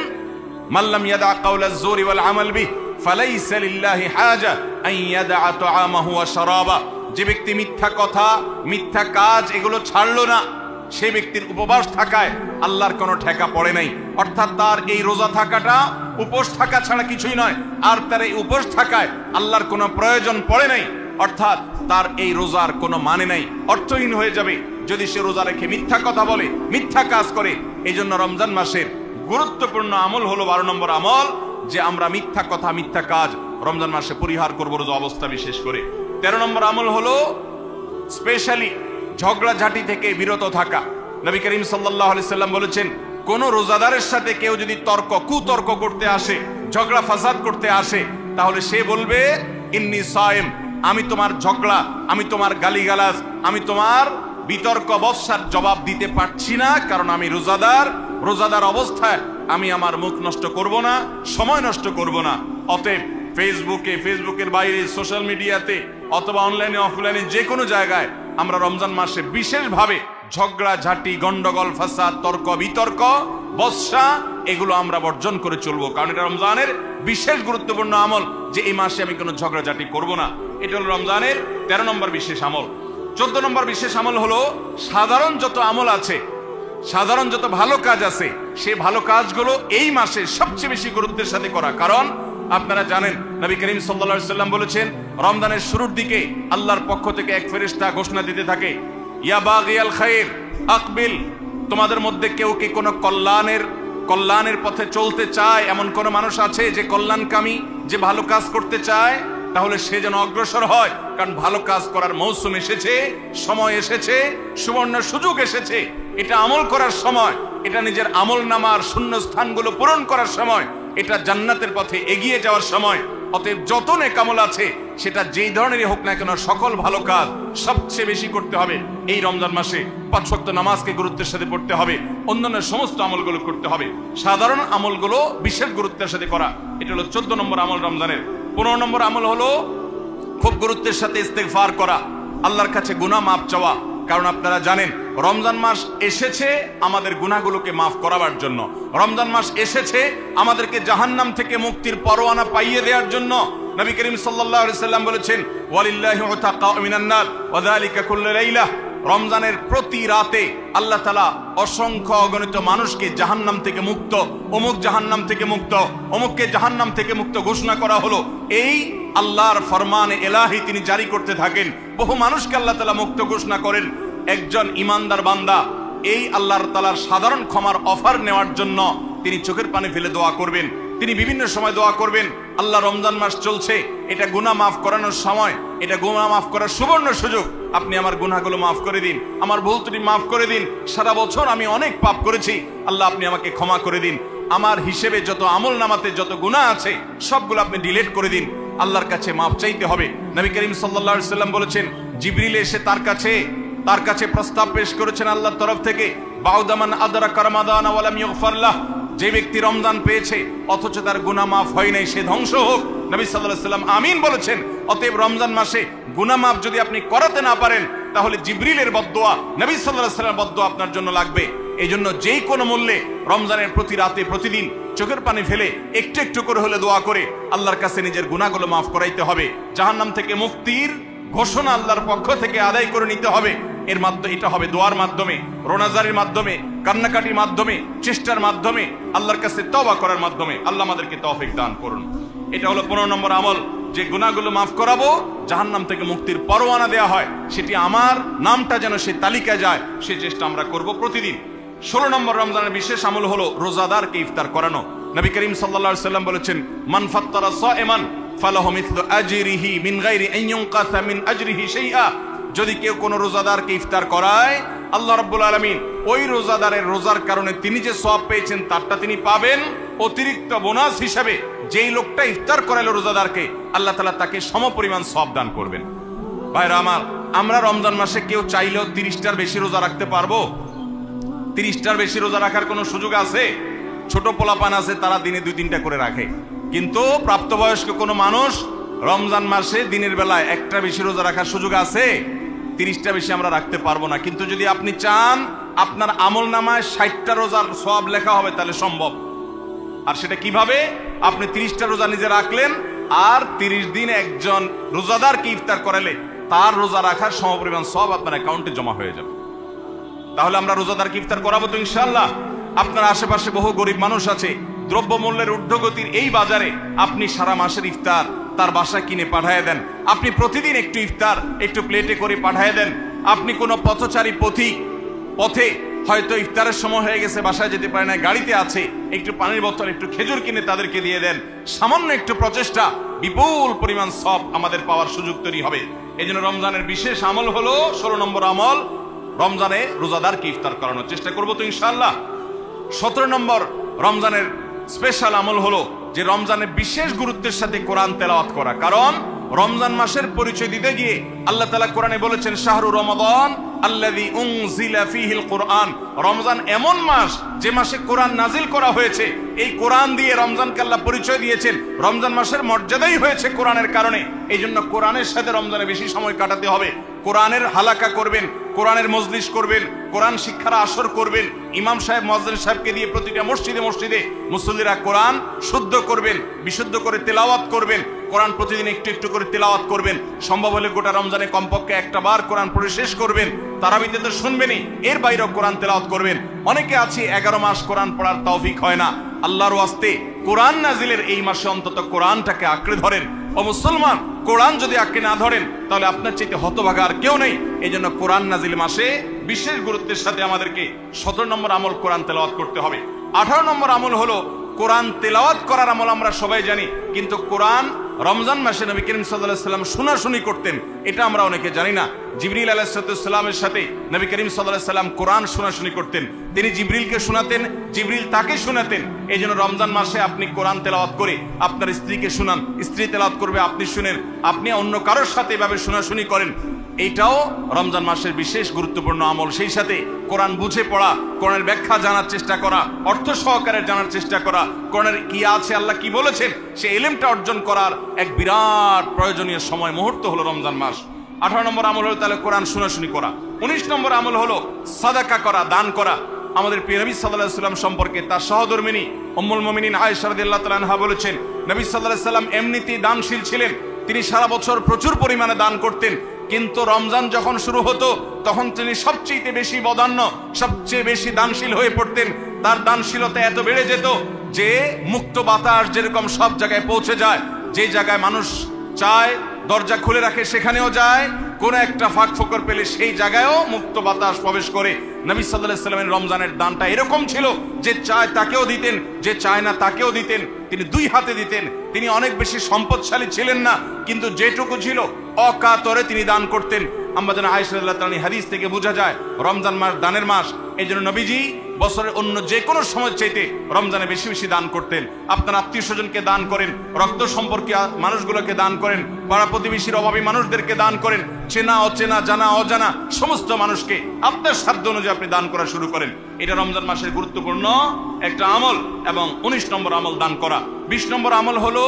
মাল্লাম ইয়াদা কাওলাজ জুরি ওয়াল আমাল বিহি ফালাইসা লিল্লাহি হাজা আন ইয়াদা তাআমাহু ওয়া শারাবা। যে ব্যক্তি মিথ্যা কথা, মিথ্যা কাজ এগুলো ছাড়লো না, সে ব্যক্তির উপবাস থাকায় আল্লাহর কোনো ঠেকা পড়ে নাই। অর্থাৎ তার এই রোজা থাকাটা উপোস থাকা ছাড়া কিছুই নয়, আর তার এই উপোস থাকায় আল্লাহর কোনো প্রয়োজন পড়ে নাই। অর্থাৎ তার এই রোজার কোনো মানে নাই, অর্থহীন হয়ে যাবে যদি সে রোজা রেখে মিথ্যা কথা বলে, মিথ্যা কাজ করে। এই জন্য রমজান মাসের গুরুত্বপূর্ণ আমল হলো 12 নম্বর আমল, যে আমরা মিথ্যা কথা, মিথ্যা কাজ রমজান মাসে পরিহার করবো রোজা অবস্থা বিশেষ করে। 13 নম্বর আমল হলো স্পেশালি ঝগড়াঝাটি থেকে বিরত থাকা। নবী করিম সাল্লাল্লাহু আলাইহি সাল্লাম বলেছেন, কোন রোজাদারের সাথে কেউ যদি কুতর্ক করতে আসে, ঝগড়া ফাসাদ করতে আসে, তাহলে সে বলবে ইন্নী সায়েম, আমি তোমার ঝগড়া, আমি তোমার গালিগালাজ, আমি তোমার বিতর্ক বর্ষার জবাব দিতে পারছি না, কারণ আমি রোজাদার অবস্থায় আমি আমার মুখ নষ্ট করব না, সময় নষ্ট করব না। অতএব ফেসবুকের বাইরে সোশ্যাল মিডিয়াতে অথবা অনলাইনে অফলাইনে যে কোনো জায়গায় আমরা রমজান মাসে বিশেষভাবে ঝগড়া ঝাঁটি, গন্ডগোল, ফাসাদ, তর্ক বিতর্ক, বর্ষা এগুলো আমরা বর্জন করে চলবো, কারণ এটা রমজানের বিশেষ গুরুত্বপূর্ণ আমল যে এই মাসে আমি কোনো ঝগড়াঝাটি করব না। এটা হলো রমজানের 13 নম্বর বিশেষ আমল। 14 নম্বর বিশেষ আমল হলো সাধারণ যত আমল আছে, সাধারণ যত ভালো কাজ আছে, সেই ভালো কাজগুলো এই মাসে সবচেয়ে বেশি গুরুত্বের সাথে করা। কারণ আপনারা জানেন নবী করিম সাল্লাল্লাহু আলাইহি সাল্লাম বলেছেন, রমজানের শুরুর দিকে আল্লাহর পক্ষ থেকে এক ফেরেশতা ঘোষণা দিতে থাকে, ইয়া বাগিয়াল খায়র আকবিল, তোমাদের মধ্যে কেউ কি কোনো কল্যাণের পথে চলতে চায়, এমন কোন মানুষ আছে যে কল্যাণকামী, যে ভালো কাজ করতে চায়, তাহলে সে যেন অগ্রসর হয়, কারণ ভালো কাজ করার মৌসুম এসেছে, সময় এসেছে, সুবর্ণ সুযোগ এসেছে। এটা আমল করার সময়, এটা নিজের আমল নামার শূন্য স্থানগুলো পূরণ করার সময়, এটা জান্নাতের পথে এগিয়ে যাওয়ার সময়। অতএব যত নেক আমল আছে, সেটা যেই ধরনেরই হোক না কেন, সকল ভালো কাজ সবচেয়ে বেশি করতে হবে এই রমজান মাসে। 5 ওয়াক্ত নামাজকে গুরুত্বের সাথে পড়তে হবে, অন্যান্য সমস্ত আমলগুলো করতে হবে, সাধারণ আমলগুলো বিশেষ গুরুত্বের সাথে করা। এটা হলো 14 নম্বর আমল রমজানের। 15 নম্বর আমল হলো খুব গুরুত্বের সাথে ইস্তেগফার করা, আল্লাহর কাছে গুনাহ মাফ চাওয়া। কারণ আপনারা জানেন রমজান মাস এসেছে আমাদের গুনাহগুলোকে মাফ করাবার জন্য, রমজান মাস এসেছে আমাদেরকে জাহান্নাম থেকে মুক্তির পরোয়ানা পাইয়ে দেওয়ার জন্য। নবী করিম সাল্লাল্লাহু আলাইহি সাল্লাম বলেছেন, ওয়ালিল্লাহি উতাকা মিনান নার ওয়া যালিকা কুল্লু লাইলা, রমজানের প্রতি রাতে আল্লাহ তাআলা অসংখ্য অগণিত মানুষকে জাহান্নাম থেকে মুক্ত, অমুক জাহান্নাম থেকে মুক্ত, অমুককে জাহান্নাম থেকে মুক্ত ঘোষণা করা হলো। এই আল্লাহর ফরমানে এলাহি তিনি জারি করতে থাকেন, বহু মানুষকে আল্লাহ তাআলা মুক্ত ঘোষণা করেন। একজন ইমানদার বান্দা এই আল্লাহর তাআলার সাধারণ ক্ষমার অফার নেওয়ার জন্য তিনি চোখের পানি ফেলে দোয়া করবেন, তিনি বিভিন্ন সময় দোয়া করবেন, আল্লাহ রমজান মাস চলছে, এটা গুনাহ মাফ করানোর সময়, এটা গুনাহ মাফ করার সুবর্ণ সুযোগ, আপনি আমার গুনাহগুলো মাফ করে দিন, আমার ভুল ত্রুটি মাফ করে দিন, সারা বছর আমি অনেক পাপ করেছি, আল্লাহ আপনি আমাকে ক্ষমা করে দিন, আমার হিসেবে যত আমল নামাতে যত গুনাহ আছে সবগুলো আপনি ডিলিট করে দিন। আল্লাহর কাছে মাফ চাইতে হবে। নবী করিম সাল্লাল্লাহু আলাইহি সাল্লাম বলেছেন, জিবরিল এসে তার কাছে প্রস্তাব পেশ করেছেন আল্লাহর তরফ থেকে, বাউদামান আদরাকা রমাদান ওয়া লাম ইগফার লাহ, যে ব্যক্তি রমজান পেয়েছে অথচ তার গুনাহ মাফ হয় নাই, সে ধ্বংস হোক। নবী সাল্লাল্লাহু আলাইহি সাল্লাম আমিন বলেছেন। অতএব রমজান মাসে গুনাহ মাফ যদি আপনি করাতে না পারেন, তাহলে জিবরিলের বদদোয়া, নবী সাল্লাল্লাহু আলাইহি সাল্লামের বদদোয়া আপনার জন্য লাগবে। এই জন্য যেই কোনো মূল্যে রমজানের প্রতি রাতে প্রতিদিন চোখের পানি ফেলে একটু একটু করে হলে দোয়া করে আল্লাহর কাছে নিজের গুনাহগুলো মাফ করাইতে হবে। জাহান্নাম থেকে মুক্তির ঘোষণা আল্লাহর পক্ষ থেকে আদায় করে নিতে হবে। এর মাধ্যমে এটা হবে দোয়ার মাধ্যমে, রোনাজারির মাধ্যমে, কান্নাকাটির মাধ্যমে, চেষ্টার মাধ্যমে, আল্লাহর কাছে তওবা করার মাধ্যমে। আল্লাহ আমাদেরকে তৌফিক দান করুন। এটা হলো 15 নম্বর আমল, যে গুনাহগুলো মাফ করাবো, জাহান্নাম থেকে মুক্তির পরোয়ানা দেওয়া হয়, সেটি আমার নামটা যেন সেই তালিকায় যায়, সেই চেষ্টা আমরা করব প্রতিদিন। 16 নম্বর রমজানের বিশেষ আমল হলো রোজাদারকে ইফতার করানো। নবী করিম সাল্লাল্লাহু আলাইহি সাল্লাম বলেছেন, মান ফাত্তারা সাইমান ফালাহু মিথলু আজরিহি মিন গায়রি আন ইউনকাসা মিন আজরিহি শাইআ, যদি কেউ কোনো রোজাদারকে ইফতার করায়, আল্লাহ রাব্বুল আলামিন ওই রোজাদারের রোজার কারণে তিনি যে সওয়াব পেয়েছেন তারটা তিনি পাবেন, অতিরিক্ত বোনাস হিসাবে যেই লোকটা ইফতার করালো রোজাদারকে, আল্লাহ তাআলা তাকে সমপরিমাণ সওয়াব দান করবেন। ভাইরা আমার, আমরা রমজান মাসে কেউ চাইলেও 30টার বেশি রোজা রাখতে পারবো? 30টার বেশি রোজা রাখার কোনো সুযোগ আছে? ছোট পোলাপান আছে, তারা দিনে 2-3টা করে রাখে, কিন্তু প্রাপ্তবয়স্ক কোনো মানুষ রমজান মাসে দিনের বেলায় একটা বেশি রোজা রাখার সুযোগ আছে? 30টা বেশি আমরা রাখতে পারবো না। কিন্তু যদি আপনি চান আপনার আমল নামায় 60টা রোজার সওয়াব লেখা হবে, তাহলে সম্ভব। আর সেটা কিভাবে? আপনি 30টা রোজা নিজে রাখলেন, আর 30 দিন একজন রোজাদারকে ইফতার করালে তার রোজা রাখার সমপরিমাণ সওয়াব আপনার অ্যাকাউন্টে জমা হয়ে যাবে। তাহলে আমরা রোজাদারকে ইফতার করাবো তো ইনশাআল্লাহ। আপনার আশেপাশে বহু গরিব মানুষ আছে, দ্রব্যমূল্যের ঊর্ধ্বগতির এই বাজারে আপনি সারা মাসের ইফতার তার বাসায় কিনে পাঠায় দেন, আপনি প্রতিদিন একটু ইফতার একটু প্লেটে করে পাঠায় দেন। আপনি কোনো পথচারী পথে হয়তো ইফতারের সময় হয়ে গেছে, বাসায় যেতে পারে না, গাড়িতে আছে, একটু পানির বোতল একটু খেজুর কিনে তাদেরকে দিয়ে দেন। সামান্য একটু প্রচেষ্টা বিপুল পরিমাণ সওয়াব আমাদের পাওয়ার সুযোগ তৈরি হবে। এই জন্য রমজানের বিশেষ আমল হলো 16 নম্বর আমল, রমজানে রোজাদারকে ইফতার করানোর চেষ্টা করবো তো ইনশাআল্লাহ। 17 নম্বর রমজানের স্পেশাল আমল হলো যে রমজানের বিশেষ গুরুত্বের সাথে কোরআন তেলাওয়াত করা। কারণ রমজান মাসের পরিচয় দিতে গিয়ে আল্লাহ তাআলা কোরআনে বলেছেন শাহরু রমাদান আল্লাযী উনজিলা ফীহিল কুরআন, রমজান এমন মাস যে মাসে কোরআন নাজিল করা হয়েছে। এই কোরআন দিয়ে রমজানকে আল্লাহ পরিচয় দিয়েছেন, রমজান মাসের মর্যাদাই হয়েছে কোরআনের কারণে। এই জন্য কোরআনের সাথে রমজানে বেশি সময় কাটাতে হবে। কোরআনের হালাকা করবেন, কোরআনের মজলিস করবেন, কোরআন শিক্ষার আসর করবেন, ইমাম সাহেব মুয়াজ্জিন সাহেবকে দিয়ে প্রতিটা মসজিদে মসজিদে মুসল্লিরা কোরআন শুদ্ধ করবেন, বিশুদ্ধ করে তেলাওয়াত করবেন, কোরআন প্রতিদিন একটু একটু করে তেলাওয়াত করবেন। সম্ভব হলে গোটা রমজানে কমপক্ষে একটা বার কোরআন পড়ে শেষ করবেন। তারাবিতে তো শুনবেনই, এর বাইরেও কোরআন তেলাওয়াত করবেন। অনেকে আছে 11 মাস কোরআন পড়ার তৌফিক হয় না। আল্লাহর ওয়াস্তে কোরআন নাজিলের এই মাসে অন্তত কোরআনটাকে আঁকড়ে ধরেন। ও মুসলমান, কোরআন যদি আঁকড়ে না ধরেন তাহলে আপনার চাইতে হতভাগা আর কেউ নেই। এই জন্য কোরআন নাজিল মাসে বিশেষ গুরুত্বের সাথে আমাদেরকে 17 নম্বর আমল কোরআন তেলাওয়াত করতে হবে। 18 নম্বর আমল হলো কোরআন তেলাওয়াত করার আমল। আমরা সবাই জানি, কিন্তু কোরআন রমজান মাসে নবী করিম সাল্লাল্লাহু আলাইহি ওয়াসাল্লাম শোনাশুনি করতেন, এটা আমরা অনেকে জানি না। জিবরিল আলাইহিস সালামের সাথে নবী করিম সাল্লাল্লাহু আলাইহি ওয়াসাল্লাম কোরআন শোনাশুনি করতেন। তিনি জিবরিলকে শোনাতেন, জিবরিল তাকে শোনাতেন। এই জন্য রমজান মাসে আপনি কোরআন তেলাওয়াত করে আপনার স্ত্রীকে শোনান, স্ত্রী তেলাওয়াত করবে, আপনি শুনেন, আপনি অন্য কারোর সাথে এভাবে শোনাশুনি করেন। এইটাও রমজান মাসের বিশেষ গুরুত্বপূর্ণ আমল। সেই সাথে কোরআন বুঝে পড়া, কোরআনের ব্যাখ্যা জানার চেষ্টা করা, অর্থ সহকারে জানার চেষ্টা করা, কোরআনের কি আছে, আল্লাহ কি বলেছেন, সে ইলমটা অর্জন করার এক বিরাট প্রয়োজনীয় সময় মুহূর্ত হলো রমজান মাস। 18 নম্বর আমল হলো তাহলে কোরআন শোনাশুনি করা। 19 নম্বর আমল হলো সাদাকা করা, দান করা। আমাদের প্রিয় নবী সাল্লাল্লাহু আলাইহি ওয়াসাল্লাম সম্পর্কে তার সহধর্মিনী উম্মুল মুমিনিন আয়েশা রাদিয়াল্লাহু তাআলা আনহা বলেছেন, নবী সাল্লাল্লাহু আলাইহি ওয়াসাল্লাম এমনিতেই দানশীল ছিলেন। তিনি সারা বছর প্রচুর পরিমাণে দান করতেন, কিন্তু রমজান যখন শুরু হতো তখন তিনি সবচেয়ে বেশি বদান্য, সবচেয়ে বেশি দানশীল হয়ে পড়তেন। তার দানশীলতা এত বেড়ে যেত যে মুক্ত বাতাস যেরকম সব জায়গায় পৌঁছে যায়, যে জায়গায় মানুষ চায় দরজা খুলে রাখে সেখানেও যায়, কোন একটা ফাঁক ফোকর পেলে সেই জায়গায়ও মুক্ত বাতাস প্রবেশ করে। নবী সাল্লাল্লাহু আলাইহি ওয়াসাল্লামের রমজানের দানটা এরকম ছিল যে চায় তাকেও দিতেন, যে চায় না তাকেও দিতেন। তিনি দুই হাতে দিতেন। তিনি অনেক বেশি সম্পদশালী ছিলেন না, কিন্তু যেটুকু ছিল অকাতরে তিনি দান করতেন। আমরা যেন আয়েশা রাদিয়াল্লাহু তাআলা হাদিস থেকে বোঝা যায় রমজান মাস দানের মাস। এই জন্য নবীজি বছরের অন্য যে কোনো সময় চাইতে রমজানে বেশি বেশি দান করতেন। আপনার আত্মীয় স্বজনকে দান করেন, রক্ত সম্পর্কীয় মানুষগুলোকে দান করেন, পাড়া প্রতিবেশীর অভাবী মানুষদেরকে দান করেন, চেনা অচেনা জানা অজানা সমস্ত মানুষকে আপনার সাধ্য অনুযায়ী আপনি দান করা শুরু করেন। এটা রমজান মাসের গুরুত্বপূর্ণ একটা আমল। এবং 19 নম্বর আমল দান করা। 20 নম্বর আমল হলো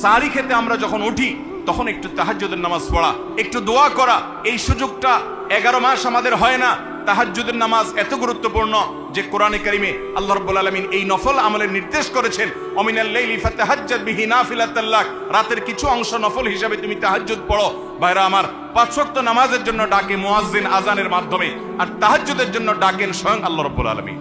সাহরি খেতে আমরা যখন উঠি তখন একটু তাহাজ্জুদের নামাজ পড়া, একটু দোয়া করা। এই সুযোগটা 11 মাস আমাদের হয় না। তাহাজ্জুদের নামাজ এত গুরুত্বপূর্ণ যে কোরআনে কারিমে আল্লাহ রাব্বুল আলামিন এই নফল আমলের নির্দেশ করেছেন, ওমিনাল লাইলি ফাতাহাজ্জাদ বিহি নাফিলাতাল লাক, রাতের কিছু অংশ নফল হিসাবে তুমি তাহাজ্জুদ পড়ো। ভাইরা আমার, 5 ওয়াক্ত নামাজের জন্য ডাকে মুয়াজ্জিন আজানের মাধ্যমে, আর তাহাজ্জুদের জন্য ডাকেন স্বয়ং আল্লাহ রাব্বুল আলামিন।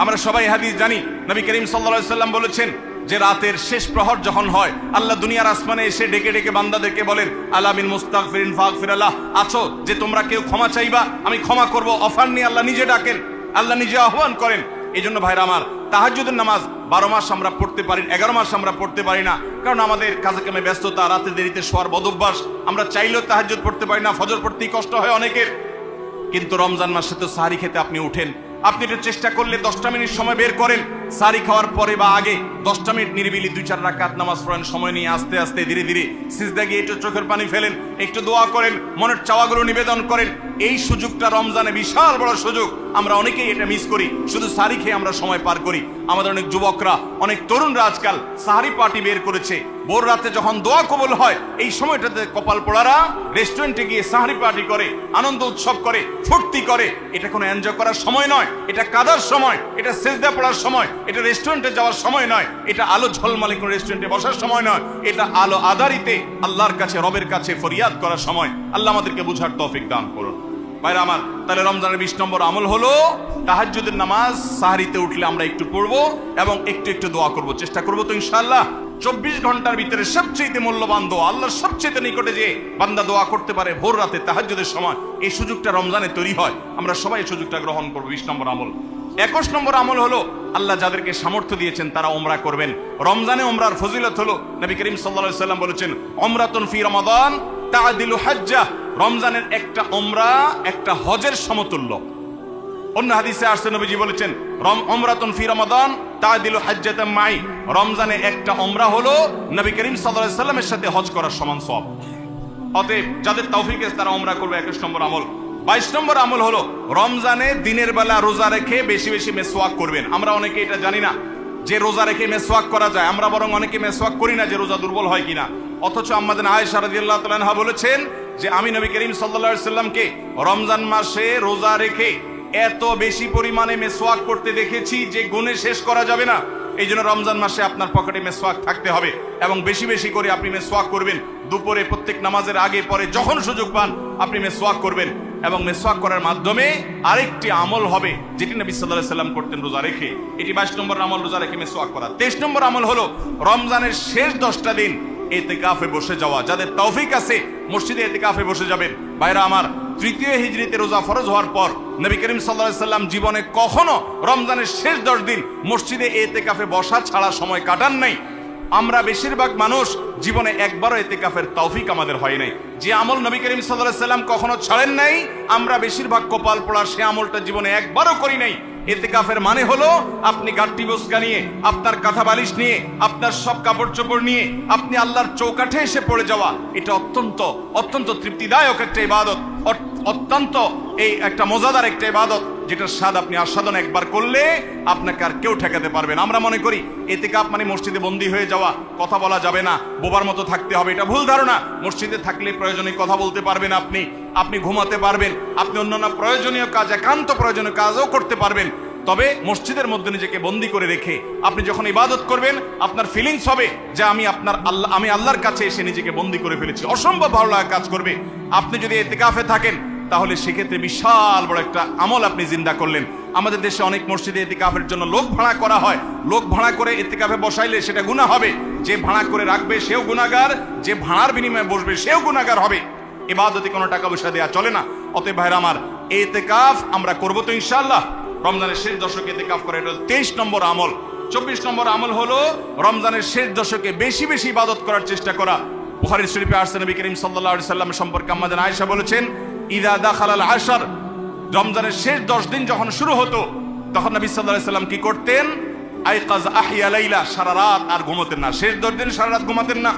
আমরা সবাই হাদিস জানি, নবী করিম সাল্লাল্লাহু আলাইহি ওয়াসাল্লাম বলেছেন যে রাতের শেষ প্রহর যখন হয় আল্লাহ দুনিয়ার আসমানে এসে ডেকে ডেকে বান্দাদেরকে বলেন, আলা মিন মুস্তাগফিরিন ফাগফিরাল্লাহ, আছো যে তোমরা কেউ ক্ষমা চাইবা আমি ক্ষমা করব। অফার নিয়ে আল্লাহ নিজে ডাকেন, আল্লাহ নিজে আহ্বান করেন। এই জন্য ভাইরা আমার, তাহাজ্জুদের নামাজ 12 মাস আমরা পড়তে পারি, 11 মাস আমরা পড়তে পারি না, কারণ আমাদের কাজে কামে ব্যস্ততা, রাতে দেরিতে শোয়ার বদভ্যাস। আমরা চাইলেও তাহাজ্জুদ পড়তে পারি না, ফজর পড়তেই কষ্ট হয় অনেকের। কিন্তু রমজান মাসে তো সাহরি খেতে আপনি উঠেন, আপনি একটু চেষ্টা করলে 10টা মিনিট সময় বের করেন, সাহরি খাওয়ার পরে বা আগে 10টা মিনিট নিরিবিলি 2-4 রাকাত নামাজ পড়েন। সময় নিয়ে আস্তে আস্তে ধীরে ধীরে সিজদা গিয়ে একটু চোখের পানি ফেলেন, একটু দোয়া করেন, মনের চাওয়াগুলো নিবেদন করেন। এই সুযোগটা রমজানে বিশাল বড় সুযোগ। আমরা অনেকেই এটা মিস করি, শুধু সাহরি খেয়ে আমরা সময় পার করি। আমাদের অনেক যুবকরা, অনেক তরুণরা আজকাল সাহরি পার্টি বের করেছে। ভোর রাতে যখন দোয়া কবুল হয় এই সময়টাতে কপাল পোড়ারা রেস্টুরেন্টে গিয়ে সাহরি পার্টি করে, আনন্দ উৎসব করে, ফুর্তি করে। এটা কোনো এনজয় করার সময় নয়, এটা কাদার সময়, এটা সেজদা পড়ার সময়, এটা রেস্টুরেন্টে যাওয়ার সময় নয়, এটা আলো ঝলমলে কোনো রেস্টুরেন্টে বসার সময় নয়, এটা আলো আধারিতে আল্লাহর কাছে, রবের কাছে ফরিয়াদ করার সময়। আল্লাহ আমাদেরকে বুঝার তৌফিক দান করুন। ভাইরা আমার, তাহলে রমজানের 20 নম্বর আমল হলো তাহাজ্জুদের নামাজ সাহরিতে উঠলে আমরা একটু পড়বো এবং একটু একটু দোয়া করব, চেষ্টা করবো তো ইনশাআল্লাহ। 24 ঘন্টার ভিতরে সবচেয়ে মূল্যবান দোয়া, আল্লাহর সবচেয়ে নিকটে যে বান্দা দোয়া করতে পারে ভোর রাতে তাহাজ্জুদের সময়, এই সুযোগটা রমজানে তৈরি হয়। আমরা সবাই এই সুযোগটা গ্রহণ করবো। 20 নম্বর আমল। 21 নম্বর আমল হলো আল্লাহ যাদেরকে সামর্থ্য দিয়েছেন তারা উমরা করবেন। রমজানে উমরার ফজিলত হলো, নবী করিম সাল্লাল্লাহু আলাইহি ওয়াসাল্লাম বলেছেন, উমরাতুন ফি রমাদান তাআদিলু হাজ্জাহ, রমজানের একটা উমরা একটা হজের সমতুল্য। অন্য হাদিসে আসছে নবীজি বলেছেন উমরাতুন ফি রমাদান তাআদিলু হাজ্জাতাম মাই, রমজানে একটা উমরা হলো নবী করিম সাল্লাল্লাহু আলাইহি সাল্লামের সাথে হজ করার সমান সওয়াব। অতএব যাদের তৌফিক আছে তারা উমরা করবে 21 নম্বর আমল। 22 নম্বর আমল হলো রমজানে দিনের বেলা রোজা রেখে বেশি বেশি মেসওয়াক করবেন। আমরা অনেকে এটা জানি না যে রোজা রেখে মেসওয়াক করা যায়, আমরা বরং অনেকে মেসওয়াক করি না যে রোজা দুর্বল হয় কিনা। অথচ আম্মাজান আয়েশা রাদিয়াল্লাহু তাআলা আনহা বলেছেন যে আমি নবী করিম সাল্লাল্লাহু আলাইহি সাল্লামকে রমজান মাসে রোজা রেখে এত বেশি পরিমাণে মেসওয়াক করতে দেখেছি যে গুণে শেষ করা যাবে না। এই জন্য রমজান মাসে আপনার পকেটে মেসওয়াক থাকতে হবে এবং বেশি বেশি করে আপনি মেসওয়াক করবেন। দুপুরে প্রত্যেক নামাজের আগে পরে যখন সুযোগ পান আপনি মেসওয়াক করবেন এবং মেসওয়াক করার মাধ্যমে আরেকটি আমল হবে যেটি নবী সাল্লাল্লাহু আলাইহি সাল্লাম করতেন রোজা রেখে। এটি 22 নম্বর আমল, রোজা রেখে মেসওয়াক করা। 23 নম্বর আমল হলো রমজানের শেষ 10টা দিন ইতিকাফে বসে যাওয়া। যাদের তৌফিক আছে মসজিদে ইতিকাফে বসে যাবেন। ভাইরা আমার, তৃতীয় হিজরিতে রোজা ফরজ হওয়ার পর নবী করিম সাল্লাল্লাহু আলাইহি সাল্লাম জীবনে কখনো রমজানের শেষ 10 দিন মসজিদে ইতিকাফে বসা ছাড়া সময় কাটান নাই। আমরা বেশিরভাগ মানুষ জীবনে একবারও ইতিকাফের তৌফিক আমাদের হয় নাই। যে আমল নবী করিম সাল্লাল্লাহু আলাইহি সাল্লাম কখনো ছাড়েন নাই, আমরা বেশিরভাগ কপাল পোড়া সে আমলটা জীবনে একবারও করি নাই। ইতিকাফের মানে হলো আপনি গাট্টি বসকা নিয়ে, আপনার কাঁথা বালিশ নিয়ে, আপনার সব কাপড় চোপড় নিয়ে আপনি আল্লাহর চৌকাঠে এসে পড়ে যাওয়া। এটা অত্যন্ত অত্যন্ত তৃপ্তিদায়ক একটা ইবাদত, অত্যন্ত এই একটা মজাদার একটা ইবাদত যেটার স্বাদ আপনি আস্বাদন একবার করলে আপনাকে আর কেউ ঠেকাতে পারবে না। আমরা মনে করি ইতিকাফ মানে মসজিদে বন্দী হয়ে যাওয়া, কথা বলা যাবে না, বোবার মতো থাকতে হবে। এটা ভুল ধারণা। মসজিদে থাকলে প্রয়োজনীয় কথা বলতে পারবেন, আপনি ঘুমাতে পারবেন, আপনি অন্যান্য প্রয়োজনীয় কাজ, একান্ত প্রয়োজনীয় কাজও করতে পারবেন। তবে মসজিদের মধ্যে নিজেকে বন্দী করে রেখে আপনি যখন ইবাদত করবেন আপনার ফিলিংস হবে যে আমি আল্লাহর কাছে এসে নিজেকে বন্দী করে ফেলেছি। অসম্ভব ভালো লাগা কাজ করবে। আপনি যদি ইতিকাফে থাকেন তাহলে সেক্ষেত্রে বিশাল বড় একটা আমল আপনি জিন্দা করলেন। আমাদের দেশে অনেক মসজিদে ইতিকাফের জন্য লোক ভাড়া করা হয়। লোক ভাড়া করে ইতিকাফে বসাইলে সেটা গুনাহ হবে। যে ভাড়া করে রাখবে সেও গুনাহগার, যে ভাড়ার বিনিময়ে বসবে সেও গুনাহগার হবে। ইবাদতে কোনো টাকা পয়সা দেওয়া চলে না। অতএব ভাইরা আমার, ইতিকাফ আমরা করবো তো ইনশাআল্লাহ। রমজানের শেষ দশকে ইতিকাফ করা, এটা 23 নম্বর আমল। 24 নম্বর আমল হলো রমজানের শেষ দশকে বেশি বেশি ইবাদত করার চেষ্টা করা। বুখারী শরীফে আসছে নবী করিম সাল্লাল্লাহু আলাইহি সাল্লাম সম্পর্কে আম্মাজান আয়েশা বলেছেন ইদা দাখালাল আশর, রমজানের শেষ 10 দিন যখন শুরু হতো তখন নবী সাল্লাল্লাহু আলাইহি সাল্লাম কি করতেন? আইকাজ আহিয়া লাইলা, সারা রাত আর ঘুমাতেন না। শেষ 10 দিন সারা রাত ঘুমাতেন না।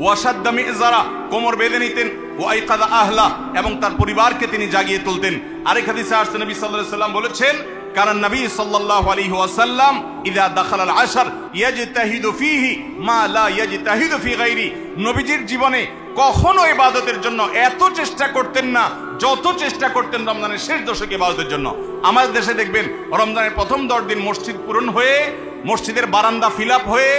ওয়াসাদ্দা মিজারা, কোমর বেঁধে নিতেন। ওয়াইকাদা আহলা, এবং তার পরিবারকে তিনি জাগিয়ে তুলতেন। আরেক হাদিসে আসছে নবী সাল্লাল্লাহু আলাইহি সাল্লাম বলেছেন কারণ নবী সাল্লাল্লাহু আলাইহি ওয়াসাল্লাম ইদা দাখালাল আশর ইয়াজতাহিদু ফীহি মা লা ইয়াজতাহিদু ফী গায়রি, নবীজির জীবনে কখনো ইবাদতের জন্য এত চেষ্টা করতেন না যত চেষ্টা করতেন রমজানের শেষ দশকে ইবাদতের জন্য। আমাদের দেশে দেখবেন রমজানের প্রথম 10 দিন মসজিদ পূরণ হয়ে, মসজিদের বারান্দা ফিল আপ হয়ে,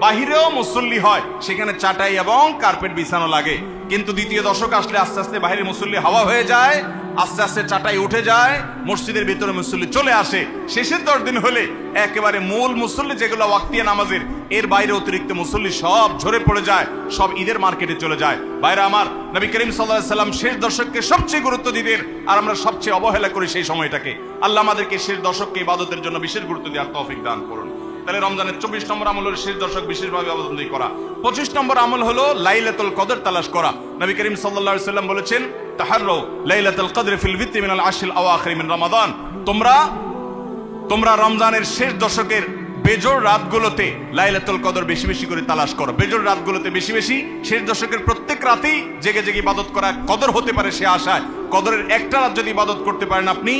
বাহিরেও মুসল্লি হয়, সেখানে চাটাই এবং কার্পেট বিছানো লাগে। কিন্তু দ্বিতীয় দশক আসলে আস্তে আস্তে বাইরে মুসল্লি হাওয়া হয়ে যায়, আস্তে আস্তে চাটাই উঠে যায়, মসজিদের ভিতরে মুসল্লি চলে আসে। শেষের 10 দিন হলে একেবারে মূল মুসল্লি যেগুলো ওয়াক্তিয়া নামাজের, এর বাইরে অতিরিক্ত মুসল্লি সব ঝরে পড়ে যায়, সব ঈদের মার্কেটে চলে যায়। ভাইরা আমার, নবী করিম সাল্লাল্লাহু আলাইহি সাল্লাম শেষ দশককে সবচেয়ে গুরুত্ব দিতেন, আর আমরা সবচেয়ে অবহেলা করি সেই সময়টাকে। আল্লাহ আমাদেরকে শেষ দশককে ইবাদতের জন্য বিশেষ গুরুত্ব দেওয়ার তৌফিক দান করুন। তাহলে রমজানের 24 নম্বর আমল হলো শেষ দশক বিশেষভাবে ইবাদত করা। 25 নম্বর আমল হলো লাইলাতুল কদর তালাশ করা। নবী করিম সাল্লাল্লাহু আলাইহি সাল্লাম বলেছেন তাহাররু লাইলাতুল কদর ফিল বিত্রি মিনাল আশরিল আওয়াখির মিন রমাদান, তোমরা রমজানের শেষ দশকের বেজোড় রাতগুলোতে লাইলাতুল কদর বেশি বেশি করে তালাশ করো। বেজোড় রাতগুলোতে বেশি বেশি, শেষ দশকের প্রত্যেক রাতেই জেগে জেগে ইবাদত করা কদর হতে পারে সে আশায়। কদরের একটা রাত যদি ইবাদত করতে পারেন আপনি,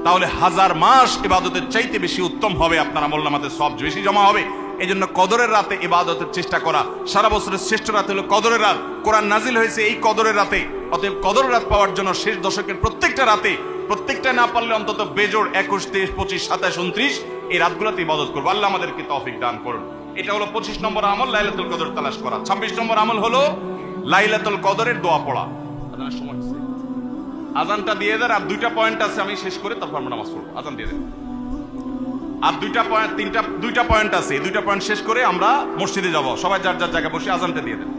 তাহলে 1000 মাস ইবাদতের চাইতে বেশি উত্তম হবে, আপনার আমলনামাতে সব বেশি জমা হবে। এই জন্য কদরের রাতে ইবাদতের চেষ্টা করা। সারা বছরের শ্রেষ্ঠ রাত হলো কদরের রাত। কোরআন নাজিল হয়েছে এই কদরের রাতে। অতএব কদরের রাত পাওয়ার জন্য শেষ দশকের প্রত্যেকটা রাতে, প্রত্যেকটা না পারলে অন্তত বেজোড় 21, 23, 25, 27, 29 এই রাতগুলোতে ইবাদত করবো। আল্লাহ আমাদেরকে তৌফিক দান করুন। এটা হলো 25 নম্বর আমল, লাইলাতুল কদর তালাশ করা। 26 নম্বর আমল হলো লাইলাতুল কদরের দোয়া পড়া। আজানের সময় আজানটা দিয়ে দেন। আর 2টা পয়েন্ট আছে, আমি শেষ করে তারপর আমরা নামাজ পড়ব। আজান দিয়ে দেন। আর 2টা পয়েন্ট আছে, এই 2টা পয়েন্ট শেষ করে আমরা মসজিদে যাব। সবাই যার যার জায়গায় বসে আজানটা দিয়ে দেন।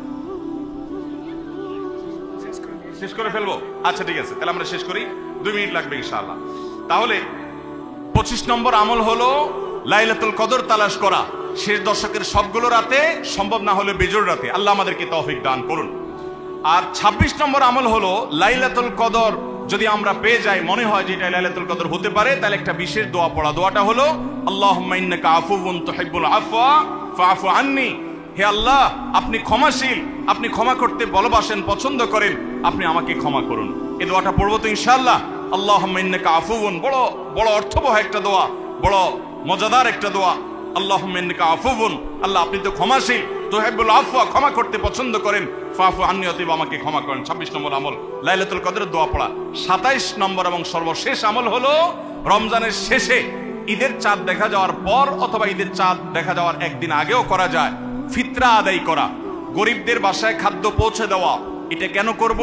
শেষ করে ফেলবো? আচ্ছা ঠিক আছে, তাহলে আমরা শেষ করি। 2 মিনিট লাগবে ইনশাআল্লাহ। তাহলে 25 নম্বর আমল হলো লাইলাতুল কদর তালাশ করা। শেষ দশকের সবগুলো রাতে, সম্ভব না হলে বেজোড় রাতে। আল্লাহ আমাদেরকে তৌফিক দান করুন। আর 26 নম্বর আমল হলো লাইলাতুল কদর যদি আমরা পেয়ে যাই, মনে হয় যে এটা লাইলাতুল কদর হতে পারে, তাহলে একটা বিশেষ দোয়া পড়া। দোয়াটা হলো আল্লাহুম্মা ইন্নাকা আফুউন তুহিব্বুল আফওয়া ফাআফু আন্নি। হে আল্লাহ, আপনি ক্ষমাশীল, আপনি ক্ষমা করতে ভালোবাসেন, পছন্দ করেন, আপনি আমাকে ক্ষমা করুন। এই দোয়াটা পড়বো তো ইনশাআল্লাহ। আল্লাহুম্মা ইন্নাকা আফুউন, বড় বড় অর্থবহ একটা দোয়া, বড় মজাদার একটা দোয়া। আল্লাহুম্মা ইন্নাকা আফুউন, আল্লাহ আপনি তো ক্ষমাশীল, তুহিব্বুল আফওয়া, ক্ষমা করতে পছন্দ করেন, ফাআফু আন্নি, অতএব আমাকে ক্ষমা করেন। 26 নম্বর আমল লাইলাতুল কদরের দোয়া পড়া। 27 নম্বর এবং সর্বশেষ আমল হলো রমজানের শেষে ঈদের চাঁদ দেখা যাওয়ার পর অথবা ঈদের চাঁদ দেখা যাওয়ার একদিন আগেও করা যায় ফিতরা আদায় করা, গরিবদের বাসায় খাদ্য পৌঁছে দেওয়া। এটা কেন করব?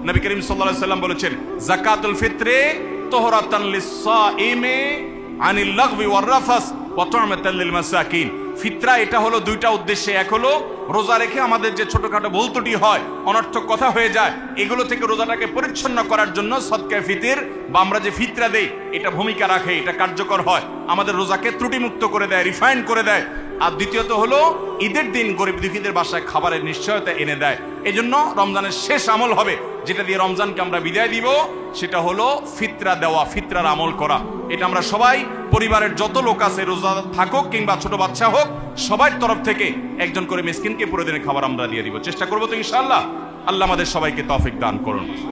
নবী করিম সাল্লাল্লাহু আলাইহি সাল্লাম বলেছেন, যাকাতুল ফিত্রে তুহরাতান লিস-সাইমি আনিল লাগবি ওয়ার রাফাস ওয়া তু'মাতাল লিল মাসাকিন। ফিতরা এটা হলো দুইটা উদ্দেশ্যে। এক হলো রোজা রেখে আমাদের যে ছোটখাটো ভুল ত্রুটি হয়, অনর্থক কথা হয়ে যায়, এগুলো থেকে রোজাটাকে পরিচ্ছন্ন করার জন্য সদকায়ে ফিতর বা আমরা যে ফিতরা দেই এটা ভূমিকা রাখে, এটা কার্যকর হয়, আমাদের রোজাকে ত্রুটিমুক্ত করে দেয়, রিফাইন করে দেয়। আর দ্বিতীয়ত হলো ঈদের দিন গরিব দুঃখীদের বাসায় খাবারের নিশ্চয়তা এনে দেয়। এজন্য রমজানের শেষ আমল হবে যেটা দিয়ে রমজানকে আমরা বিদায় দিব, সেটা হলো ফিতরা দেওয়া, ফিতরার আমল করা। এটা আমরা সবাই, পরিবারের যত লোক আছে, রোজা থাকুক কিংবা ছোট বাচ্চা হোক, সবার তরফ থেকে একজন করে মিসকিনকে পুরো দিনের খাবার আমরা দিয়ে দিব। চেষ্টা করবো তো ইনশাআল্লাহ। আল্লাহ আমাদের সবাইকে তৌফিক দান করুন।